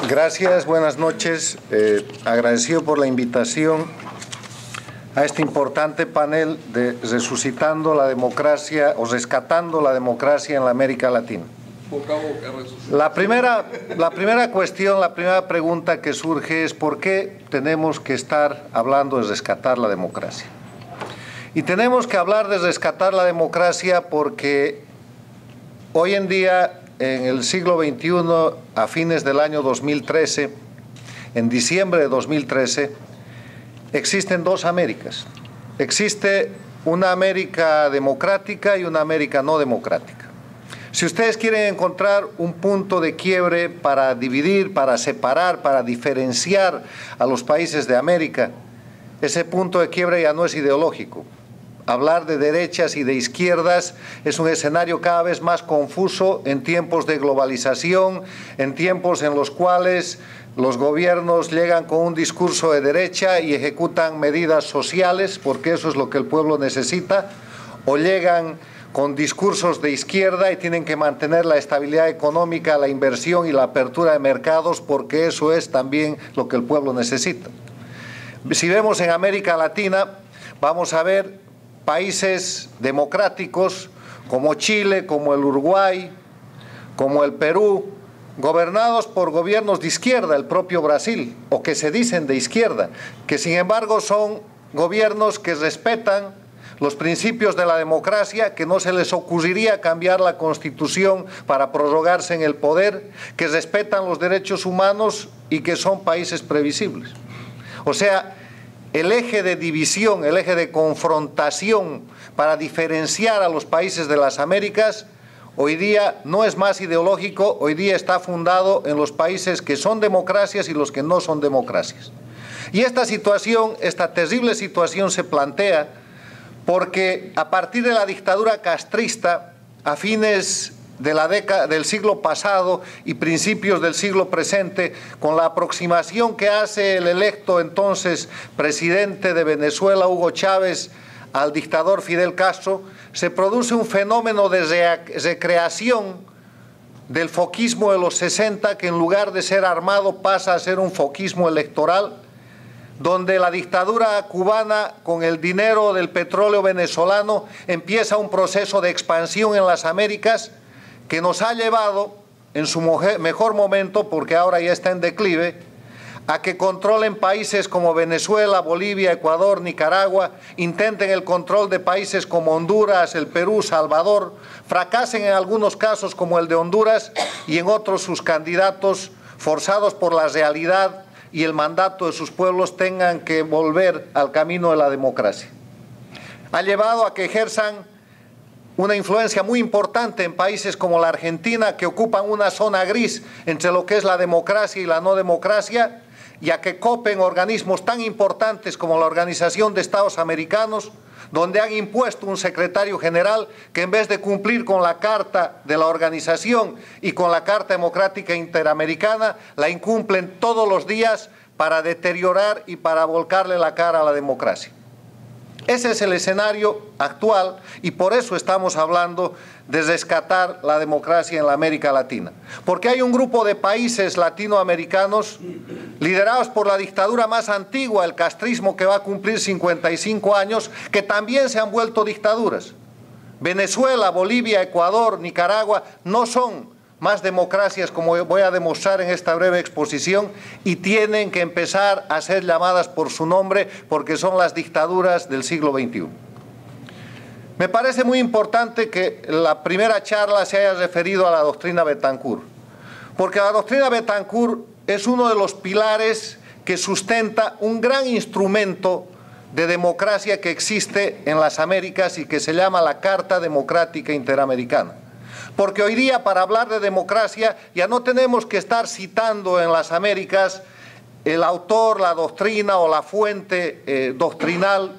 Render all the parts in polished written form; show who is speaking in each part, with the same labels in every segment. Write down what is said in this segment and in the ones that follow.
Speaker 1: Gracias, buenas noches. Agradecido por la invitación a este importante panel de Resucitando la Democracia o Rescatando la Democracia en la América Latina.
Speaker 2: Boca a boca,
Speaker 1: La primera cuestión, la primera pregunta que surge es ¿por qué tenemos que estar hablando de rescatar la democracia? Y tenemos que hablar de rescatar la democracia porque hoy en día, en el siglo XXI, a fines del año 2013, en diciembre de 2013, existen dos Américas. Existe una América democrática y una América no democrática. Si ustedes quieren encontrar un punto de quiebre para dividir, para separar, para diferenciar a los países de América, ese punto de quiebre ya no es ideológico. Hablar de derechas y de izquierdas es un escenario cada vez más confuso en tiempos de globalización, en tiempos en los cuales los gobiernos llegan con un discurso de derecha y ejecutan medidas sociales, porque eso es lo que el pueblo necesita, o llegan con discursos de izquierda y tienen que mantener la estabilidad económica, la inversión y la apertura de mercados, porque eso es también lo que el pueblo necesita. Si vemos en América Latina, vamos a ver países democráticos como Chile, como el Uruguay, como el Perú, gobernados por gobiernos de izquierda, el propio Brasil, o que se dicen de izquierda, que sin embargo son gobiernos que respetan los principios de la democracia, que no se les ocurriría cambiar la Constitución para prorrogarse en el poder, que respetan los derechos humanos y que son países previsibles. O sea, el eje de división, el eje de confrontación para diferenciar a los países de las Américas, hoy día no es más ideológico, hoy día está fundado en los países que son democracias y los que no son democracias. Y esta situación, esta terrible situación se plantea porque a partir de la dictadura castrista, a fines de la década del siglo pasado y principios del siglo presente, con la aproximación que hace el electo entonces presidente de Venezuela, Hugo Chávez, al dictador Fidel Castro, se produce un fenómeno de recreación del foquismo de los 60, que en lugar de ser armado pasa a ser un foquismo electoral, donde la dictadura cubana, con el dinero del petróleo venezolano, empieza un proceso de expansión en las Américas que nos ha llevado, en su mejor momento, porque ahora ya está en declive, a que controlen países como Venezuela, Bolivia, Ecuador, Nicaragua, intenten el control de países como Honduras, el Perú, Salvador, fracasen en algunos casos como el de Honduras y en otros sus candidatos, forzados por la realidad y el mandato de sus pueblos, tengan que volver al camino de la democracia. Ha llevado a que ejerzan una influencia muy importante en países como la Argentina, que ocupan una zona gris entre lo que es la democracia y la no democracia, y a que copen organismos tan importantes como la Organización de Estados Americanos, donde han impuesto un secretario general que, en vez de cumplir con la Carta de la Organización y con la Carta Democrática Interamericana, la incumplen todos los días para deteriorar y para volcarle la cara a la democracia. Ese es el escenario actual y por eso estamos hablando de rescatar la democracia en la América Latina. Porque hay un grupo de países latinoamericanos liderados por la dictadura más antigua, el castrismo, que va a cumplir 55 años, que también se han vuelto dictaduras. Venezuela, Bolivia, Ecuador, Nicaragua no son más democracias, como voy a demostrar en esta breve exposición, y tienen que empezar a ser llamadas por su nombre porque son las dictaduras del siglo XXI. Me parece muy importante que la primera charla se haya referido a la doctrina Betancourt, porque la doctrina Betancourt es uno de los pilares que sustenta un gran instrumento de democracia que existe en las Américas y que se llama la Carta Democrática Interamericana. Porque hoy día, para hablar de democracia, ya no tenemos que estar citando en las Américas el autor, la doctrina o la fuente doctrinal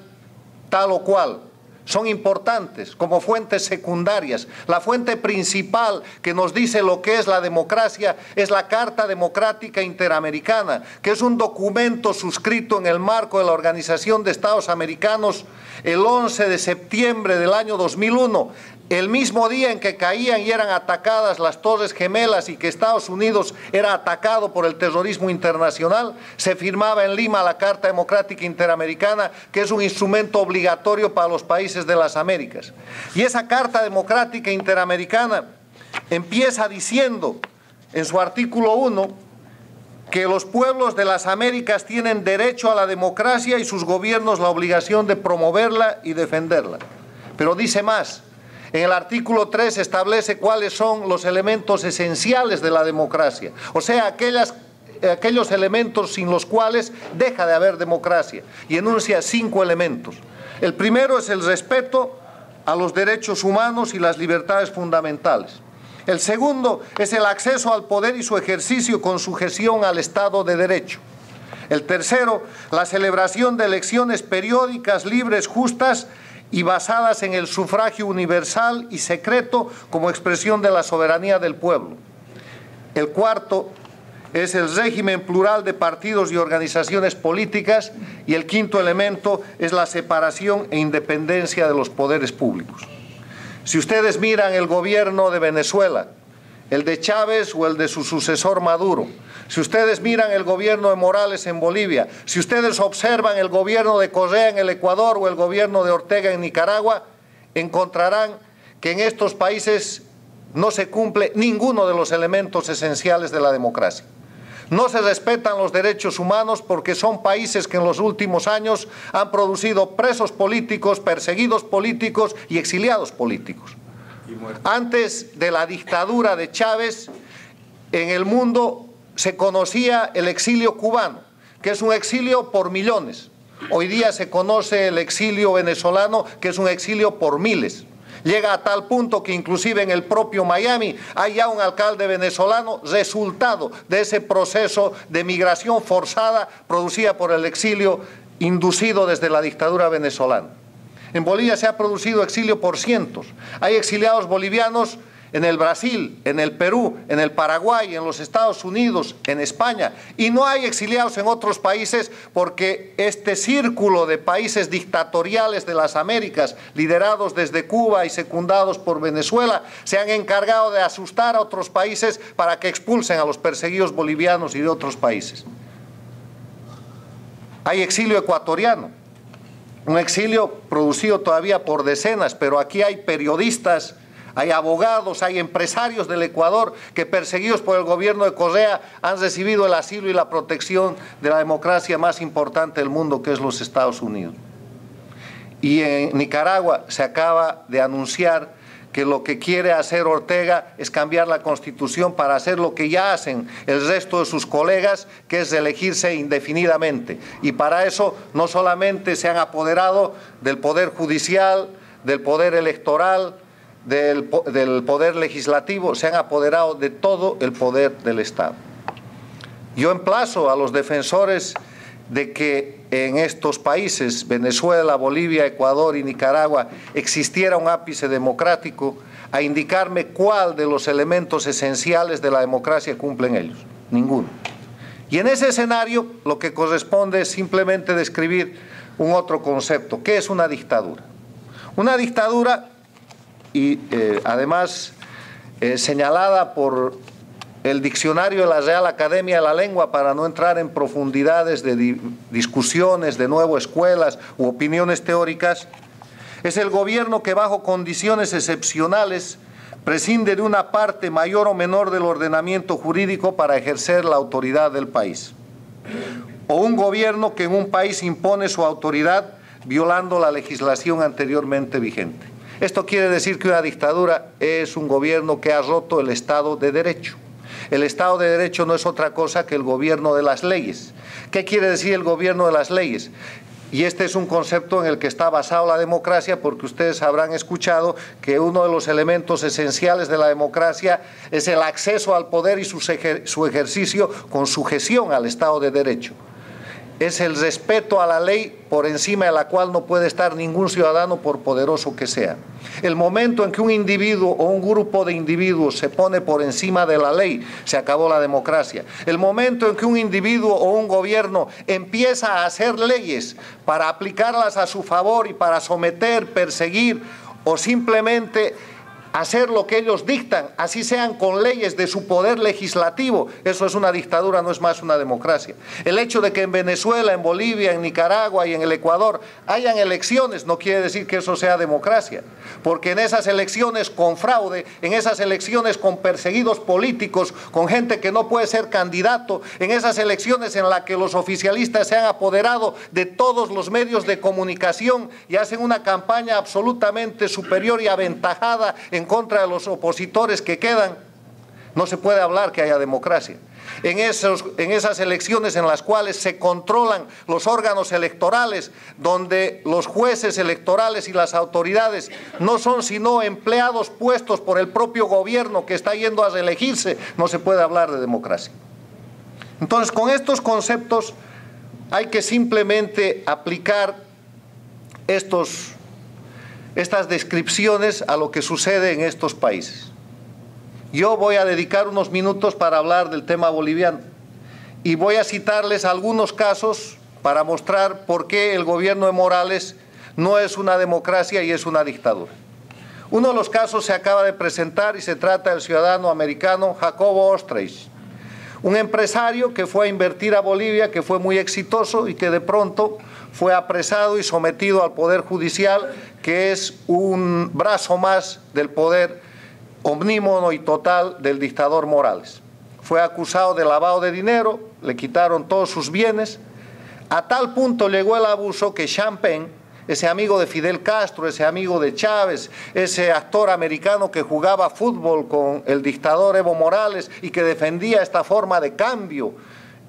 Speaker 1: tal o cual. Son importantes como fuentes secundarias. La fuente principal que nos dice lo que es la democracia es la Carta Democrática Interamericana, que es un documento suscrito en el marco de la Organización de Estados Americanos el 11 de septiembre del año 2001, el mismo día en que caían y eran atacadas las Torres Gemelas y que Estados Unidos era atacado por el terrorismo internacional, se firmaba en Lima la Carta Democrática Interamericana, que es un instrumento obligatorio para los países de las Américas. Y esa Carta Democrática Interamericana empieza diciendo en su artículo 1 que los pueblos de las Américas tienen derecho a la democracia y sus gobiernos la obligación de promoverla y defenderla. Pero dice más. En el artículo 3 establece cuáles son los elementos esenciales de la democracia, o sea, aquellos elementos sin los cuales deja de haber democracia, y enuncia 5 elementos. El primero es el respeto a los derechos humanos y las libertades fundamentales. El segundo es el acceso al poder y su ejercicio con sujeción al Estado de Derecho. El tercero, la celebración de elecciones periódicas, libres, justas y basadas en el sufragio universal y secreto como expresión de la soberanía del pueblo. El cuarto es el régimen plural de partidos y organizaciones políticas, y el quinto elemento es la separación e independencia de los poderes públicos. Si ustedes miran el gobierno de Venezuela, el de Chávez o el de su sucesor Maduro, si ustedes miran el gobierno de Morales en Bolivia, si ustedes observan el gobierno de Correa en el Ecuador o el gobierno de Ortega en Nicaragua, encontrarán que en estos países no se cumple ninguno de los elementos esenciales de la democracia. No se respetan los derechos humanos porque son países que en los últimos años han producido presos políticos, perseguidos políticos y exiliados políticos. Antes de la dictadura de Chávez, en el mundo se conocía el exilio cubano, que es un exilio por millones. Hoy día se conoce el exilio venezolano, que es un exilio por miles. Llega a tal punto que inclusive en el propio Miami hay ya un alcalde venezolano resultado de ese proceso de migración forzada producida por el exilio inducido desde la dictadura venezolana. En Bolivia se ha producido exilio por cientos. Hay exiliados bolivianos en el Brasil, en el Perú, en el Paraguay, en los Estados Unidos, en España. Y no hay exiliados en otros países porque este círculo de países dictatoriales de las Américas, liderados desde Cuba y secundados por Venezuela, se han encargado de asustar a otros países para que expulsen a los perseguidos bolivianos y de otros países. Hay exilio ecuatoriano, un exilio producido todavía por decenas, pero aquí hay periodistas, hay abogados, hay empresarios del Ecuador que, perseguidos por el gobierno de Correa, han recibido el asilo y la protección de la democracia más importante del mundo, que es los Estados Unidos. Y en Nicaragua se acaba de anunciar que lo que quiere hacer Ortega es cambiar la Constitución para hacer lo que ya hacen el resto de sus colegas, que es elegirse indefinidamente. Y para eso no solamente se han apoderado del poder judicial, del poder electoral, del poder legislativo, se han apoderado de todo el poder del Estado. Yo emplazo a los defensores de que en estos países, Venezuela, Bolivia, Ecuador y Nicaragua, existiera un ápice democrático, a indicarme cuál de los elementos esenciales de la democracia cumplen ellos. Ninguno. Y en ese escenario lo que corresponde es simplemente describir un otro concepto. ¿Qué es una dictadura? Una dictadura, y además señalada por el diccionario de la Real Academia de la Lengua, para no entrar en profundidades de discusiones, de nuevo escuelas u opiniones teóricas, es el gobierno que bajo condiciones excepcionales prescinde de una parte mayor o menor del ordenamiento jurídico para ejercer la autoridad del país. O un gobierno que en un país impone su autoridad violando la legislación anteriormente vigente. Esto quiere decir que una dictadura es un gobierno que ha roto el Estado de Derecho. El Estado de Derecho no es otra cosa que el gobierno de las leyes. ¿Qué quiere decir el gobierno de las leyes? Y este es un concepto en el que está basado la democracia, porque ustedes habrán escuchado que uno de los elementos esenciales de la democracia es el acceso al poder y su ejercicio con sujeción al Estado de Derecho. Es el respeto a la ley por encima de la cual no puede estar ningún ciudadano, por poderoso que sea. El momento en que un individuo o un grupo de individuos se pone por encima de la ley, se acabó la democracia. El momento en que un individuo o un gobierno empieza a hacer leyes para aplicarlas a su favor y para someter, perseguir o simplemente hacer lo que ellos dictan, así sean con leyes de su poder legislativo, eso es una dictadura, no es más una democracia. El hecho de que en Venezuela, en Bolivia, en Nicaragua y en el Ecuador hayan elecciones no quiere decir que eso sea democracia, porque en esas elecciones con fraude, en esas elecciones con perseguidos políticos, con gente que no puede ser candidato, en esas elecciones en las que los oficialistas se han apoderado de todos los medios de comunicación y hacen una campaña absolutamente superior y aventajada en contra de los opositores que quedan, no se puede hablar que haya democracia. En esas elecciones en las cuales se controlan los órganos electorales, donde los jueces electorales y las autoridades no son sino empleados puestos por el propio gobierno que está yendo a reelegirse, no se puede hablar de democracia. Entonces, con estos conceptos hay que simplemente aplicar estas descripciones a lo que sucede en estos países. Yo voy a dedicar unos minutos para hablar del tema boliviano y voy a citarles algunos casos para mostrar por qué el gobierno de Morales no es una democracia y es una dictadura. Uno de los casos se acaba de presentar y se trata del ciudadano americano Jacobo Ostreich, un empresario que fue a invertir a Bolivia, que fue muy exitoso y que de pronto fue apresado y sometido al Poder Judicial, que es un brazo más del poder omnímodo y total del dictador Morales. Fue acusado de lavado de dinero, le quitaron todos sus bienes. A tal punto llegó el abuso que Sean Penn, ese amigo de Fidel Castro, ese amigo de Chávez, ese actor americano que jugaba fútbol con el dictador Evo Morales y que defendía esta forma de cambio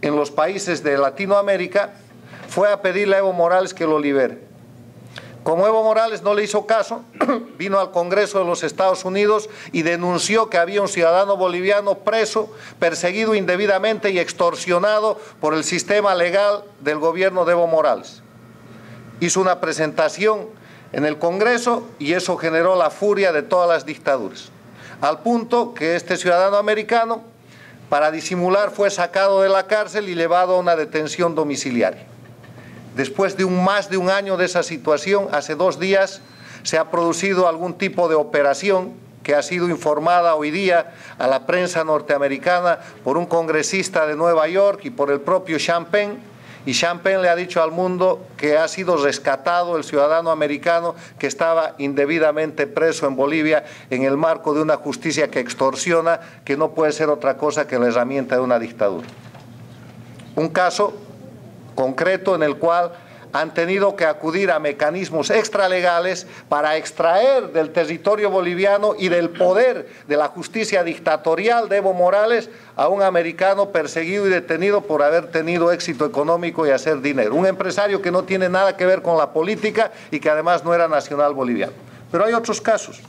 Speaker 1: en los países de Latinoamérica, fue a pedirle a Evo Morales que lo libere. Como Evo Morales no le hizo caso, vino al Congreso de los Estados Unidos y denunció que había un ciudadano boliviano preso, perseguido indebidamente y extorsionado por el sistema legal del gobierno de Evo Morales. Hizo una presentación en el Congreso y eso generó la furia de todas las dictaduras, al punto que este ciudadano americano, para disimular, fue sacado de la cárcel y llevado a una detención domiciliaria. Después de más de un año de esa situación, hace 2 días se ha producido algún tipo de operación que ha sido informada hoy día a la prensa norteamericana por un congresista de Nueva York y por el propio Sean Penn. Y Sean Penn le ha dicho al mundo que ha sido rescatado el ciudadano americano que estaba indebidamente preso en Bolivia en el marco de una justicia que extorsiona, que no puede ser otra cosa que la herramienta de una dictadura. Un caso concreto en el cual han tenido que acudir a mecanismos extralegales para extraer del territorio boliviano y del poder de la justicia dictatorial de Evo Morales a un americano perseguido y detenido por haber tenido éxito económico y hacer dinero. Un empresario que no tiene nada que ver con la política y que además no era nacional boliviano. Pero hay otros casos.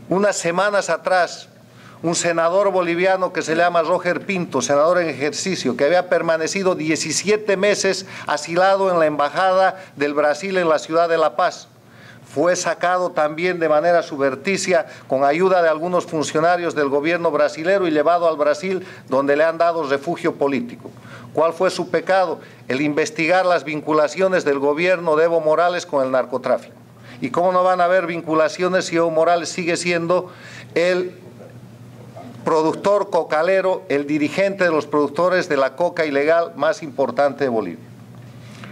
Speaker 1: Unas semanas atrás, un senador boliviano que se llama Roger Pinto, senador en ejercicio, que había permanecido 17 meses asilado en la embajada del Brasil en la ciudad de La Paz. Fue sacado también de manera subrepticia con ayuda de algunos funcionarios del gobierno brasilero y llevado al Brasil, donde le han dado refugio político. ¿Cuál fue su pecado? El investigar las vinculaciones del gobierno de Evo Morales con el narcotráfico. ¿Y cómo no van a haber vinculaciones si Evo Morales sigue siendo el productor cocalero, el dirigente de los productores de la coca ilegal más importante de Bolivia?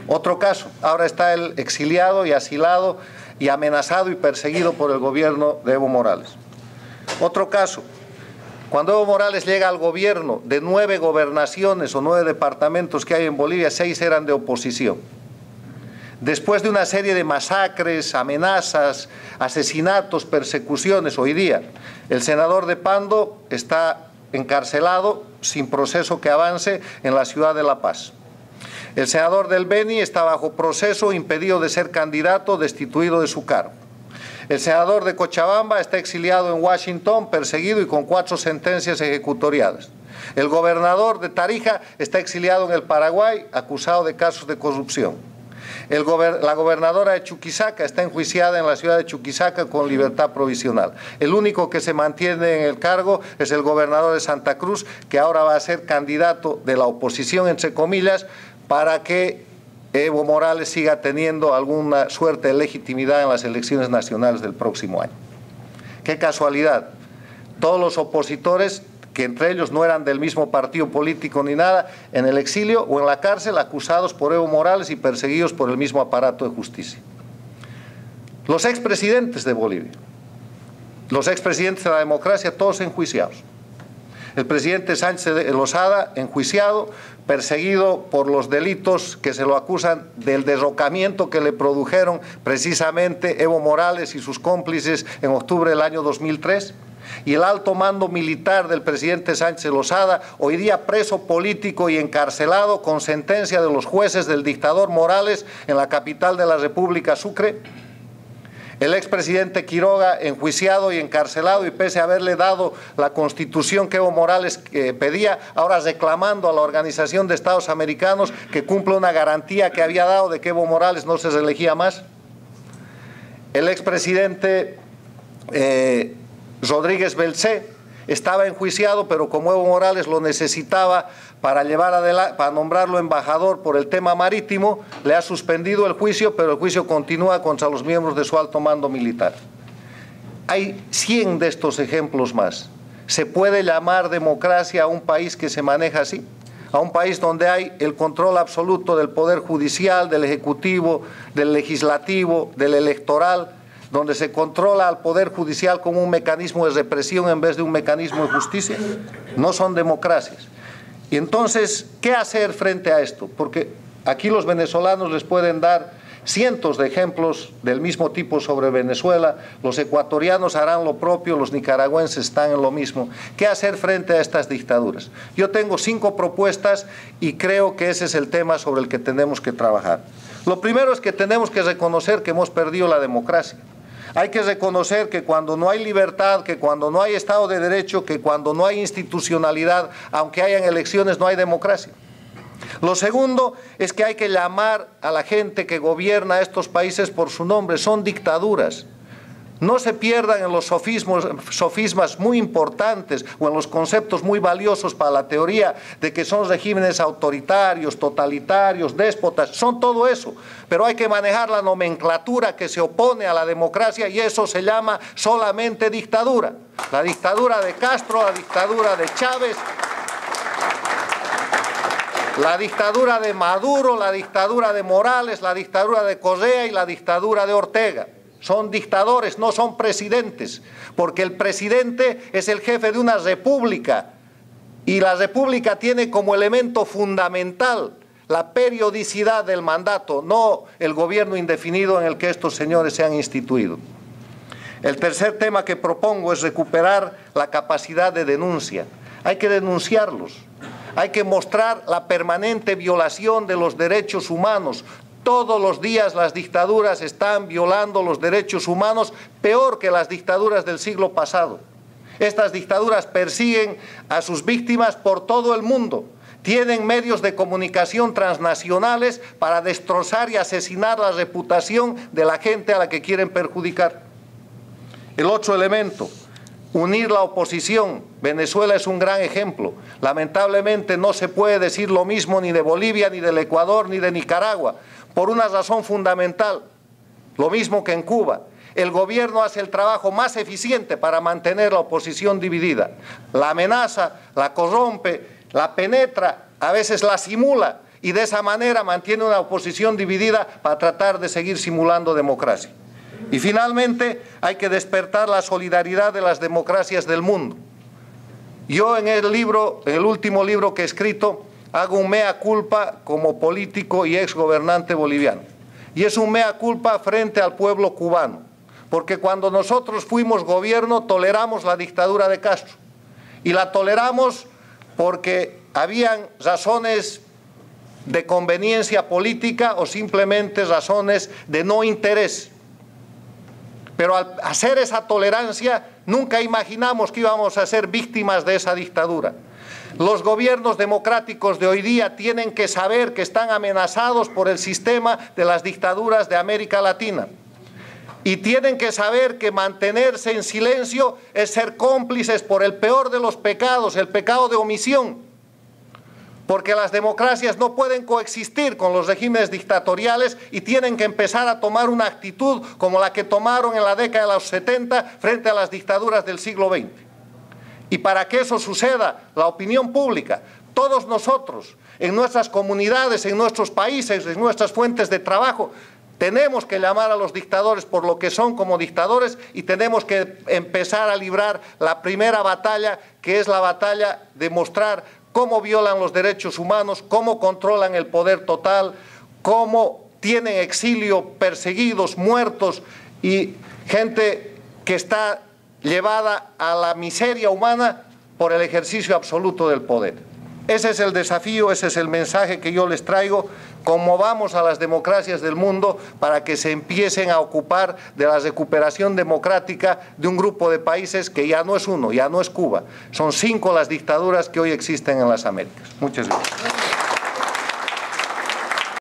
Speaker 1: Otro caso, ahora está el exiliado y asilado y amenazado y perseguido por el gobierno de Evo Morales. Otro caso, cuando Evo Morales llega al gobierno, de 9 gobernaciones o 9 departamentos que hay en Bolivia, 6 eran de oposición. Después de una serie de masacres, amenazas, asesinatos, persecuciones, hoy día el senador de Pando está encarcelado sin proceso que avance en la ciudad de La Paz. El senador del Beni está bajo proceso, impedido de ser candidato, destituido de su cargo. El senador de Cochabamba está exiliado en Washington, perseguido y con 4 sentencias ejecutoriadas. El gobernador de Tarija está exiliado en el Paraguay, acusado de casos de corrupción. La gobernadora de Chuquisaca está enjuiciada en la ciudad de Chuquisaca con libertad provisional. El único que se mantiene en el cargo es el gobernador de Santa Cruz, que ahora va a ser candidato de la oposición, entre comillas, para que Evo Morales siga teniendo alguna suerte de legitimidad en las elecciones nacionales del próximo año. Qué casualidad. Todos los opositores, que entre ellos no eran del mismo partido político ni nada, en el exilio o en la cárcel, acusados por Evo Morales y perseguidos por el mismo aparato de justicia. Los expresidentes de Bolivia, los expresidentes de la democracia, todos enjuiciados. El presidente Sánchez Lozada, enjuiciado, perseguido por los delitos que se lo acusan del derrocamiento que le produjeron precisamente Evo Morales y sus cómplices en octubre del año 2003. Y el alto mando militar del presidente Sánchez Lozada, hoy día preso político y encarcelado con sentencia de los jueces del dictador Morales en la capital de la República, Sucre. El expresidente Quiroga, enjuiciado y encarcelado, y pese a haberle dado la constitución que Evo Morales pedía, ahora reclamando a la Organización de Estados Americanos que cumpla una garantía que había dado de que Evo Morales no se reelegía más. El expresidente Rodríguez Belcé estaba enjuiciado, pero como Evo Morales lo necesitaba para nombrarlo embajador por el tema marítimo, le ha suspendido el juicio, pero el juicio continúa contra los miembros de su alto mando militar. Hay 100 de estos ejemplos más. ¿Se puede llamar democracia a un país que se maneja así? A un país donde hay el control absoluto del poder judicial, del ejecutivo, del legislativo, del electoral, donde se controla al poder judicial como un mecanismo de represión en vez de un mecanismo de justicia. No son democracias. Y entonces, ¿qué hacer frente a esto? Porque aquí los venezolanos les pueden dar cientos de ejemplos del mismo tipo sobre Venezuela, los ecuatorianos harán lo propio, los nicaragüenses están en lo mismo. ¿Qué hacer frente a estas dictaduras? Yo tengo 5 propuestas y creo que ese es el tema sobre el que tenemos que trabajar. Lo primero es que tenemos que reconocer que hemos perdido la democracia. Hay que reconocer que cuando no hay libertad, que cuando no hay Estado de Derecho, que cuando no hay institucionalidad, aunque hayan elecciones, no hay democracia. Lo segundo es que hay que llamar a la gente que gobierna estos países por su nombre. Son dictaduras. No se pierdan en los sofismas muy importantes o en los conceptos muy valiosos para la teoría de que son regímenes autoritarios, totalitarios, déspotas. Son todo eso, pero hay que manejar la nomenclatura que se opone a la democracia y eso se llama solamente dictadura. La dictadura de Castro, la dictadura de Chávez, la dictadura de Maduro, la dictadura de Morales, la dictadura de Correa y la dictadura de Ortega. Son dictadores, no son presidentes, porque el presidente es el jefe de una república y la república tiene como elemento fundamental la periodicidad del mandato, no el gobierno indefinido en el que estos señores se han instituido. El tercer tema que propongo es recuperar la capacidad de denuncia. Hay que denunciarlos, hay que mostrar la permanente violación de los derechos humanos. Todos los días las dictaduras están violando los derechos humanos peor que las dictaduras del siglo pasado. Estas dictaduras persiguen a sus víctimas por todo el mundo. Tienen medios de comunicación transnacionales para destrozar y asesinar la reputación de la gente a la que quieren perjudicar. El otro elemento, unir la oposición. Venezuela es un gran ejemplo. Lamentablemente no se puede decir lo mismo ni de Bolivia, ni del Ecuador, ni de Nicaragua, por una razón fundamental, lo mismo que en Cuba. El gobierno hace el trabajo más eficiente para mantener la oposición dividida. La amenaza, la corrompe, la penetra, a veces la simula y de esa manera mantiene una oposición dividida para tratar de seguir simulando democracia. Y finalmente hay que despertar la solidaridad de las democracias del mundo. Yo en el último libro que he escrito, hago un mea culpa como político y exgobernante boliviano. Y es un mea culpa frente al pueblo cubano, porque cuando nosotros fuimos gobierno toleramos la dictadura de Castro. Y la toleramos porque habían razones de conveniencia política o simplemente razones de no interés. Pero al hacer esa tolerancia, nunca imaginamos que íbamos a ser víctimas de esa dictadura. Los gobiernos democráticos de hoy día tienen que saber que están amenazados por el sistema de las dictaduras de América Latina. Y tienen que saber que mantenerse en silencio es ser cómplices por el peor de los pecados, el pecado de omisión. porque las democracias no pueden coexistir con los regímenes dictatoriales y tienen que empezar a tomar una actitud como la que tomaron en la década de los 70 frente a las dictaduras del siglo XX. Y para que eso suceda, la opinión pública, todos nosotros, en nuestras comunidades, en nuestros países, en nuestras fuentes de trabajo, tenemos que llamar a los dictadores por lo que son como dictadores y tenemos que empezar a librar la primera batalla, que es la batalla de mostrar cómo violan los derechos humanos, cómo controlan el poder total, cómo tienen exilio, perseguidos, muertos y gente que está llevada a la miseria humana por el ejercicio absoluto del poder. Ese es el desafío, ese es el mensaje que yo les traigo. Conmovamos a las democracias del mundo para que se empiecen a ocupar de la recuperación democrática de un grupo de países que ya no es uno, ya no es Cuba. Son 5 las dictaduras que hoy existen en las Américas. Muchas gracias.